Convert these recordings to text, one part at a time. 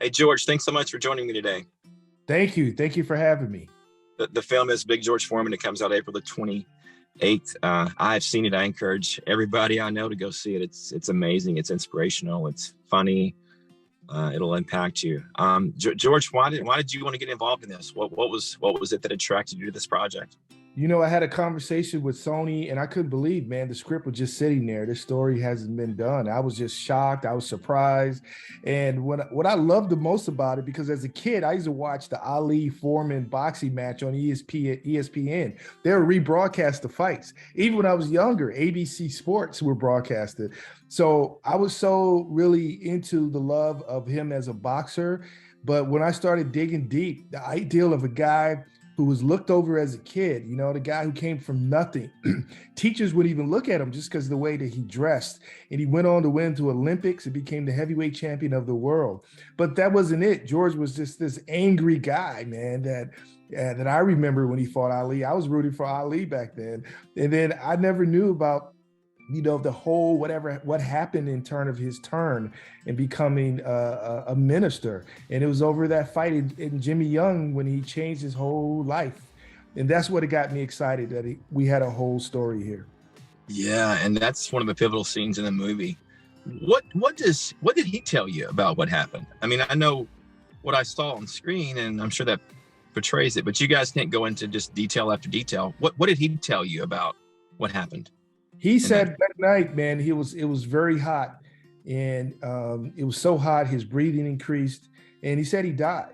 Hey, George, thanks so much for joining me today. Thank you. Thank you for having me. The film is Big George Foreman. It comes out April the 28th. I've seen it. I encourage everybody I know to go see it. It's amazing. It's inspirational. It's funny. It'll impact you. George, why did you want to get involved in this? What was it that attracted you to this project? You know, I had a conversation with Sony and I couldn't believe, man, the script was just sitting there. This story hasn't been done. I was just shocked. I was surprised. And what I loved the most about it, because as a kid, I used to watch the Ali Foreman boxing match on ESPN. They would rebroadcast the fights. Even when I was younger, ABC Sports were broadcasted. So I was so really into the love of him as a boxer. But when I started digging deep, the ideal of a guy who was looked over as a kid, you know, the guy who came from nothing. Teachers would even look at him just because of the way that he dressed. And he went on to win to Olympics and became the heavyweight champion of the world. But that wasn't it. George was just this angry guy, man, that I remember when he fought Ali. I was rooting for Ali back then. And then I never knew about, you know, the whole what happened in turn of his turn and becoming a minister. And it was over that fight in Jimmy Young when he changed his whole life. And that's what got me excited, that we had a whole story here. Yeah, and that's one of the pivotal scenes in the movie. What did he tell you about what happened? I mean, I know what I saw on screen, and I'm sure that portrays it, but you guys can't go into just detail after detail. What did he tell you about what happened? He said that night, man, it was very hot, and it was so hot, his breathing increased, and he said he died.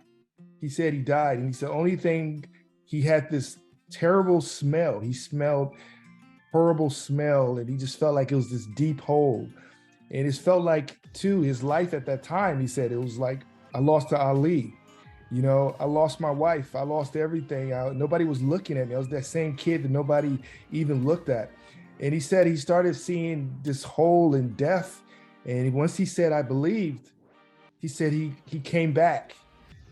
He said he died, and he said only thing, he had this terrible smell. He smelled horrible smell, and he just felt like it was this deep hole. And it felt like, too, his life at that time, he said, it was like, I lost to Ali. You know, I lost my wife. I lost everything. Nobody was looking at me. I was that same kid that nobody even looked at. And he said he started seeing this hole in death. And once he said, I believed, he said he came back.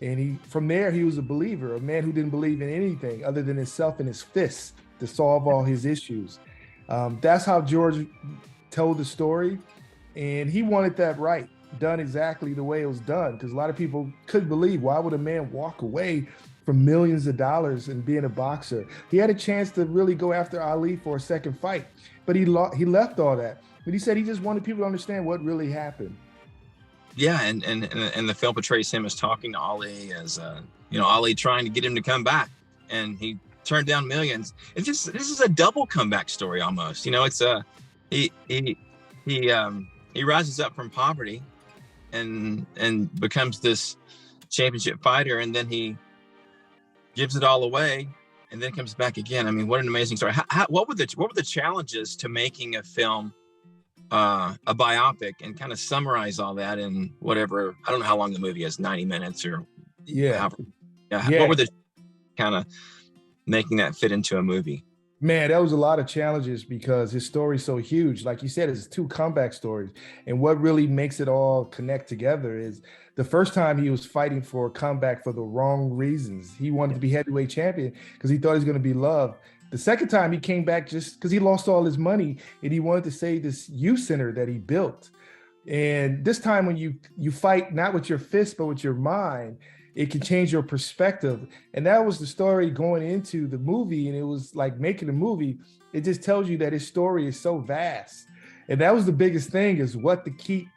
And from there, he was a believer, a man who didn't believe in anything other than himself and his fists to solve all his issues. That's how George told the story. And he wanted that right, done exactly the way it was done. Because a lot of people couldn't believe, why would a man walk away from millions of dollars and being a boxer? He had a chance to really go after Ali for a second fight, but he left all that. But he said he just wanted people to understand what really happened. Yeah, and the film portrays him as talking to Ali, as you know, Ali trying to get him to come back, and he turned down millions. This is a double comeback story almost. You know, it's he rises up from poverty and becomes this championship fighter, and then he gives it all away and then comes back again. I mean, what an amazing story. What were the challenges to making a film, a biopic, and kind of summarize all that in whatever, I don't know how long the movie is, 90 minutes or yeah. What were the kind of making that fit into a movie? Man, that was a lot of challenges because his story's so huge. Like you said, it's two comeback stories. And what really makes it all connect together is the first time he was fighting for a comeback for the wrong reasons. He wanted to be heavyweight champion because he thought he was going to be loved. The second time he came back just because he lost all his money and he wanted to save this youth center that he built. And this time when you fight not with your fist, but with your mind, it can change your perspective. And that was the story going into the movie. And it was like making a movie. It just tells you that his story is so vast. And that was the biggest thing, is what to keep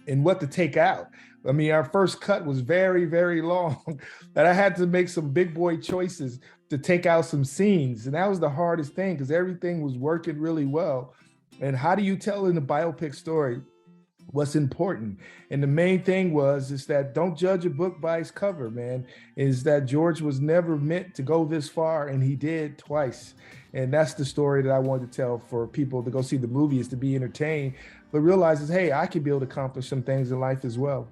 and what to take out. I mean, our first cut was very, very long, and I had to make some big boy choices to take out some scenes. And that was the hardest thing because everything was working really well. And how do you tell in a biopic story what's important? And the main thing is that don't judge a book by its cover, man. Is that George was never meant to go this far, and he did twice. And that's the story that I wanted to tell for people to go see the movie, is to be entertained, but realizes, hey, I could be able to accomplish some things in life as well.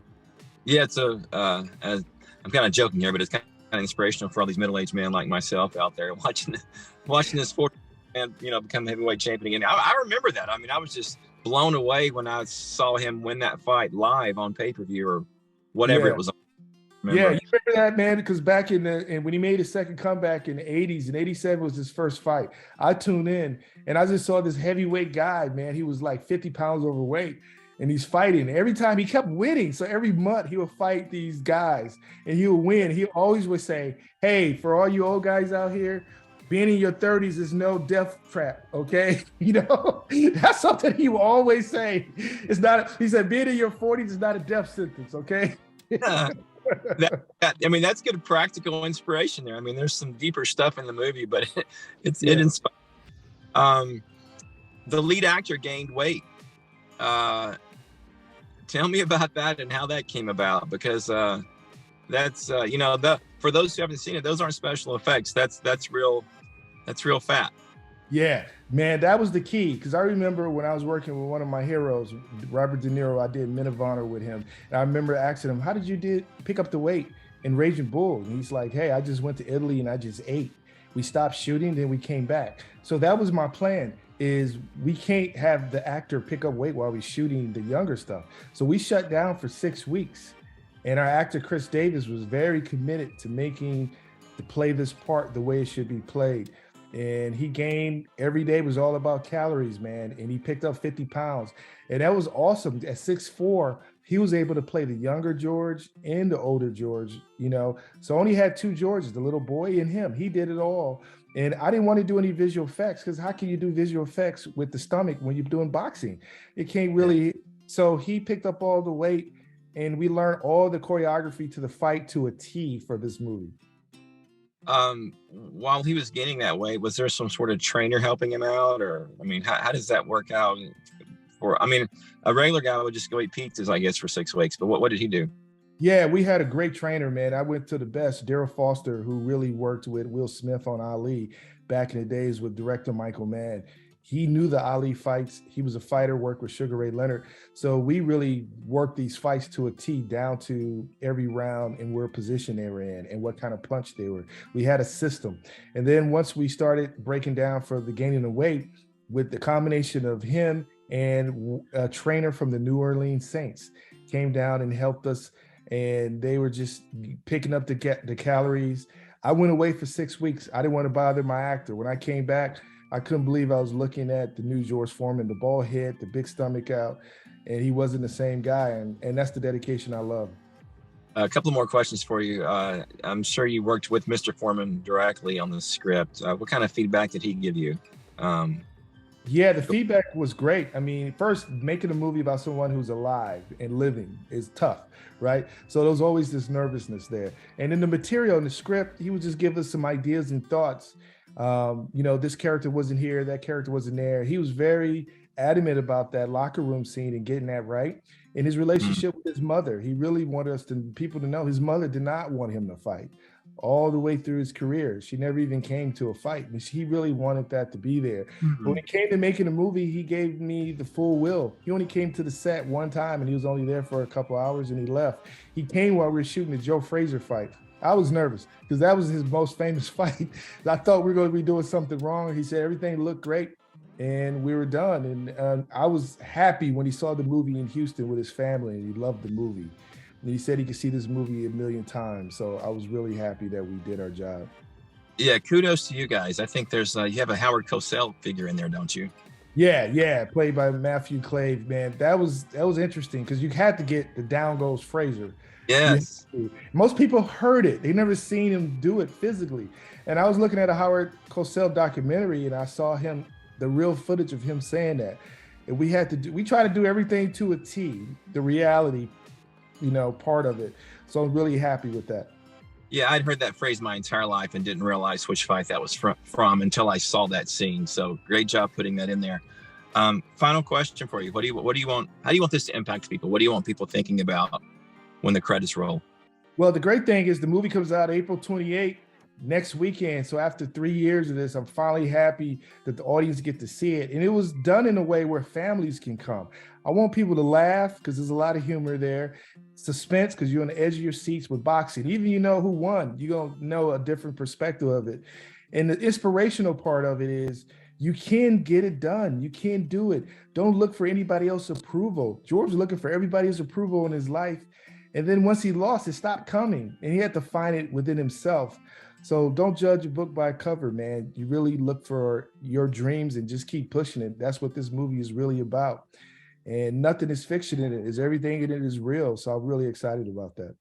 Yeah, it's I'm kind of joking here, but it's kind of inspirational for all these middle-aged men like myself out there watching this sport and, you know, become heavyweight champion again. I remember that. I mean, I was just blown away when I saw him win that fight live on pay-per-view or whatever it was on. Yeah, you remember that, man? Because back and when he made his second comeback in the 80s, and 87 was his first fight, I tuned in and I just saw this heavyweight guy, man. He was like 50 pounds overweight. and he's fighting. Every time he kept winning. So every month he would fight these guys and he would win. He always would say, hey, for all you old guys out here, being in your 30s is no death trap, okay? You know, that's something he will always say. It's not, he said, being in your 40s is not a death sentence, okay? I mean, that's good practical inspiration there. I mean, there's some deeper stuff in the movie, but it inspires. The lead actor gained weight. Tell me about that and how that came about, because that's you know, for those who haven't seen it, those aren't special effects. That's real fat. Yeah, man, that was the key. Because I remember when I was working with one of my heroes, Robert De Niro, I did Men of Honor with him. And I remember asking him, how did you pick up the weight in Raging Bull? And he's like, hey, I just went to Italy and I just ate. We stopped shooting, then we came back. So that was my plan, is we can't have the actor pick up weight while we're shooting the younger stuff. So we shut down for 6 weeks. And our actor, Khris Davis, was very committed to play this part the way it should be played. And he gained, every day was all about calories, man. And he picked up 50 pounds. And that was awesome. At 6'4", he was able to play the younger George and the older George, you know. So only had two Georges, the little boy and him. He did it all. And I didn't want to do any visual effects, because how can you do visual effects with the stomach when you're doing boxing? It can't really. So he picked up all the weight, and we learned all the choreography to the fight to a T for this movie. While he was gaining that weight, was there some sort of trainer helping him out? Or, I mean, how does that work out? I mean, a regular guy would just go eat pizzas, I guess, for 6 weeks, but what did he do? Yeah, we had a great trainer, man. I went to the best, Daryl Foster, who really worked with Will Smith on Ali back in the days with director Michael Mann. He knew the Ali fights. He was a fighter, worked with Sugar Ray Leonard. So we really worked these fights to a T, down to every round and where position they were in and what kind of punch they were. We had a system. And then once we started breaking down for the gaining the weight, with the combination of him and a trainer from the New Orleans Saints came down and helped us, and they were just picking up the calories. I went away for 6 weeks. I didn't want to bother my actor. When I came back, I couldn't believe I was looking at the new George Foreman, the bald head, the big stomach out, and he wasn't the same guy. And that's the dedication I love. A couple more questions for you. I'm sure you worked with Mr. Foreman directly on the script. What kind of feedback did he give you? Yeah, the feedback was great. I mean, first, making a movie about someone who's alive and living is tough, right? So there was always this nervousness there. And in the material, in the script, he would just give us some ideas and thoughts. You know, this character wasn't here, that character wasn't there. He was very adamant about that locker room scene and getting that right. In his relationship with his mother, he really wanted people to know his mother did not want him to fight all the way through his career. She never even came to a fight. He really wanted that to be there. But when it came to making a movie, he gave me the full will. He only came to the set one time, and he was only there for a couple hours, and he left. He came while we were shooting the Joe Frazier fight. I was nervous because that was his most famous fight. I thought we were going to be doing something wrong. He said everything looked great, and we were done. And I was happy when he saw the movie in Houston with his family, and he loved the movie. And he said he could see this movie 1,000,000 times. So I was really happy that we did our job. Yeah, kudos to you guys. I think there's you have a Howard Cosell figure in there, don't you? Yeah, played by Matthew Clave, man. That was interesting because you had to get the down goes Frazier. Yes. Most people heard it. They never seen him do it physically. And I was looking at a Howard Cosell documentary, and I saw the real footage of him saying that. And we try to do everything to a T, the reality, part of it. So I'm really happy with that. Yeah, I'd heard that phrase my entire life and didn't realize which fight that was from until I saw that scene. So great job putting that in there. Final question for you. What do you want? How do you want this to impact people? What do you want people thinking about when the credits roll? Well, the great thing is the movie comes out April 28th next weekend. So after 3 years of this, I'm finally happy that the audience get to see it. And it was done in a way where families can come. I want people to laugh because there's a lot of humor there. Suspense because you're on the edge of your seats with boxing. Even you know who won, you're going to know a different perspective of it. And the inspirational part of it is you can get it done. You can do it. Don't look for anybody else's approval. George was looking for everybody's approval in his life. And then once he lost, it stopped coming. And he had to find it within himself. So don't judge a book by a cover, man. You really look for your dreams and just keep pushing it. That's what this movie is really about. and nothing is fiction in it. Is everything in it is real. So I'm really excited about that.